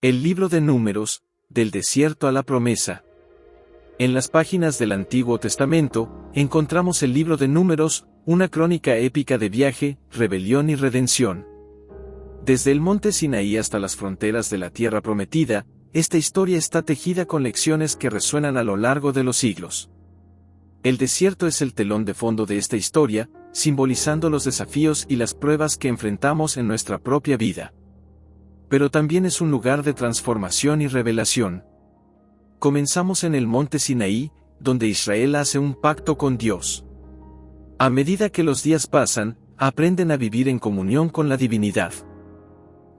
El libro de Números, del desierto a la promesa. En las páginas del Antiguo Testamento, encontramos el libro de Números, una crónica épica de viaje, rebelión y redención. Desde el monte Sinaí hasta las fronteras de la tierra prometida, esta historia está tejida con lecciones que resuenan a lo largo de los siglos. El desierto es el telón de fondo de esta historia, simbolizando los desafíos y las pruebas que enfrentamos en nuestra propia vida. Pero también es un lugar de transformación y revelación. Comenzamos en el monte Sinaí, donde Israel hace un pacto con Dios. A medida que los días pasan, aprenden a vivir en comunión con la divinidad.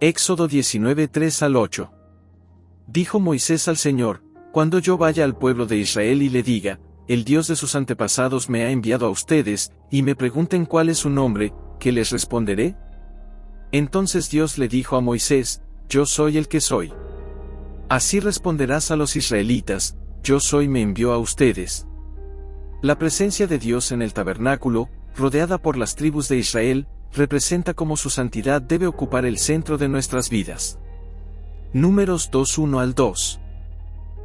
Éxodo 19, 3-8. Dijo Moisés al Señor: cuando yo vaya al pueblo de Israel y le diga, el Dios de sus antepasados me ha enviado a ustedes, y me pregunten cuál es su nombre, ¿qué les responderé? Entonces Dios le dijo a Moisés: yo soy el que soy. Así responderás a los israelitas: yo soy me envió a ustedes. La presencia de Dios en el tabernáculo, rodeada por las tribus de Israel, representa cómo su santidad debe ocupar el centro de nuestras vidas. Números 2:1-2.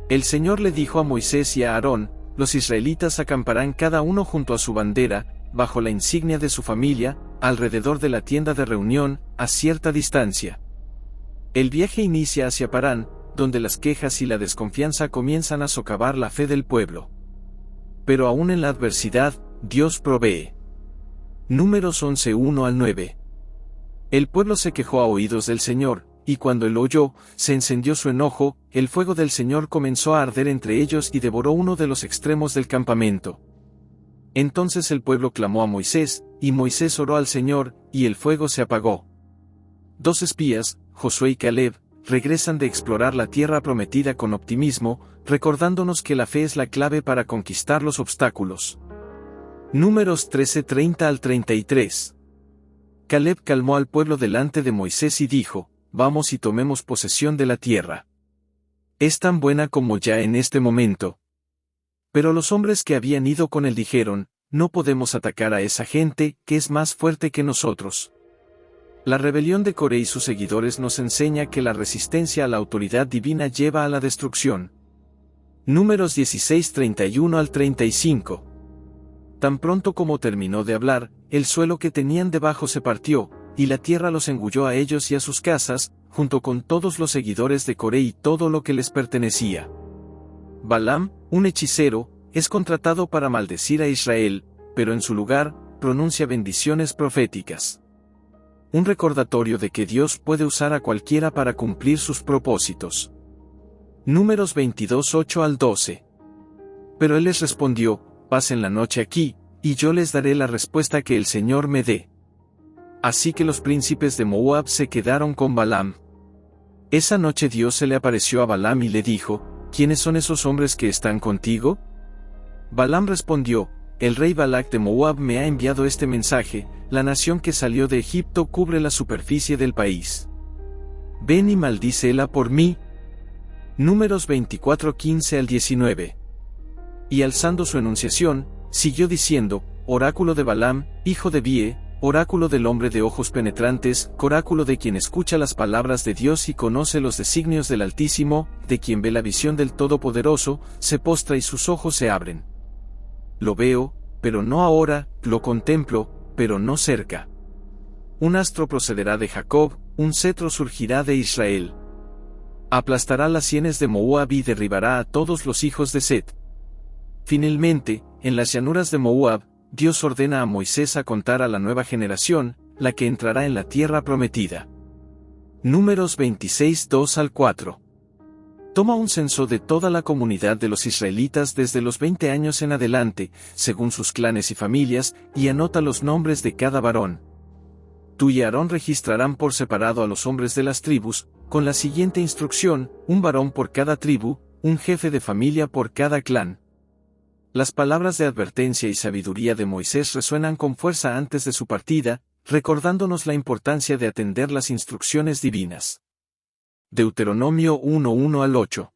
El Señor le dijo a Moisés y a Aarón: los israelitas acamparán cada uno junto a su bandera, bajo la insignia de su familia, alrededor de la tienda de reunión, a cierta distancia. El viaje inicia hacia Parán, donde las quejas y la desconfianza comienzan a socavar la fe del pueblo. Pero aún en la adversidad, Dios provee. Números 11:1-9. El pueblo se quejó a oídos del Señor, y cuando él oyó, se encendió su enojo, el fuego del Señor comenzó a arder entre ellos y devoró uno de los extremos del campamento. Entonces el pueblo clamó a Moisés, y Moisés oró al Señor, y el fuego se apagó. Dos espías, Josué y Caleb, regresan de explorar la tierra prometida con optimismo, recordándonos que la fe es la clave para conquistar los obstáculos. Números 13:30-33. Caleb calmó al pueblo delante de Moisés y dijo: vamos y tomemos posesión de la tierra. Es tan buena como ya en este momento. Pero los hombres que habían ido con él dijeron: no podemos atacar a esa gente, que es más fuerte que nosotros. La rebelión de Coré y sus seguidores nos enseña que la resistencia a la autoridad divina lleva a la destrucción. Números 16:31-35. Tan pronto como terminó de hablar, el suelo que tenían debajo se partió, y la tierra los engulló a ellos y a sus casas, junto con todos los seguidores de Coré y todo lo que les pertenecía. Balaam, un hechicero, es contratado para maldecir a Israel, pero en su lugar, pronuncia bendiciones proféticas. Un recordatorio de que Dios puede usar a cualquiera para cumplir sus propósitos. Números 22:8-12. Pero él les respondió: pasen la noche aquí, y yo les daré la respuesta que el Señor me dé. Así que los príncipes de Moab se quedaron con Balaam. Esa noche Dios se le apareció a Balaam y le dijo: ¿quiénes son esos hombres que están contigo? Balaam respondió: el rey Balac de Moab me ha enviado este mensaje: la nación que salió de Egipto cubre la superficie del país. Ven y maldícela por mí. Números 24:15-19. Y alzando su enunciación, siguió diciendo: oráculo de Balaam, hijo de Bie, oráculo del hombre de ojos penetrantes, oráculo de quien escucha las palabras de Dios y conoce los designios del Altísimo, de quien ve la visión del Todopoderoso, se postra y sus ojos se abren. Lo veo, pero no ahora; lo contemplo, pero no cerca. Un astro procederá de Jacob, un cetro surgirá de Israel. Aplastará las sienes de Moab y derribará a todos los hijos de Set. Finalmente, en las llanuras de Moab, Dios ordena a Moisés a contar a la nueva generación, la que entrará en la tierra prometida. Números 26:2-4. Toma un censo de toda la comunidad de los israelitas desde los 20 años en adelante, según sus clanes y familias, y anota los nombres de cada varón. Tú y Aarón registrarán por separado a los hombres de las tribus, con la siguiente instrucción: un varón por cada tribu, un jefe de familia por cada clan. Las palabras de advertencia y sabiduría de Moisés resuenan con fuerza antes de su partida, recordándonos la importancia de atender las instrucciones divinas. Deuteronomio 1:1-8.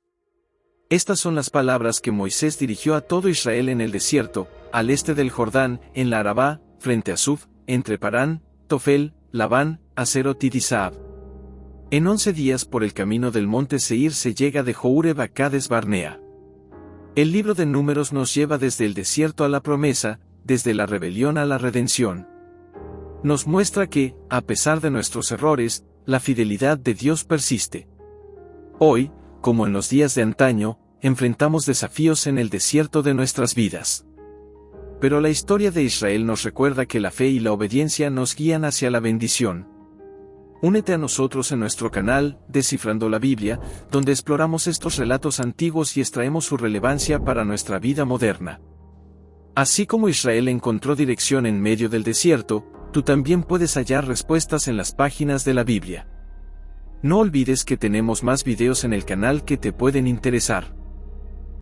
Estas son las palabras que Moisés dirigió a todo Israel en el desierto, al este del Jordán, en la Arabá, frente a Suf, entre Parán, Tofel, Labán, Haserot y Disab. En 11 días por el camino del monte Seir se llega de Horeb a Cades Barnea. El libro de Números nos lleva desde el desierto a la promesa, desde la rebelión a la redención. Nos muestra que, a pesar de nuestros errores, la fidelidad de Dios persiste. Hoy, como en los días de antaño, enfrentamos desafíos en el desierto de nuestras vidas. Pero la historia de Israel nos recuerda que la fe y la obediencia nos guían hacia la bendición. Únete a nosotros en nuestro canal, Descifrando la Biblia, donde exploramos estos relatos antiguos y extraemos su relevancia para nuestra vida moderna. Así como Israel encontró dirección en medio del desierto, tú también puedes hallar respuestas en las páginas de la Biblia. No olvides que tenemos más videos en el canal que te pueden interesar.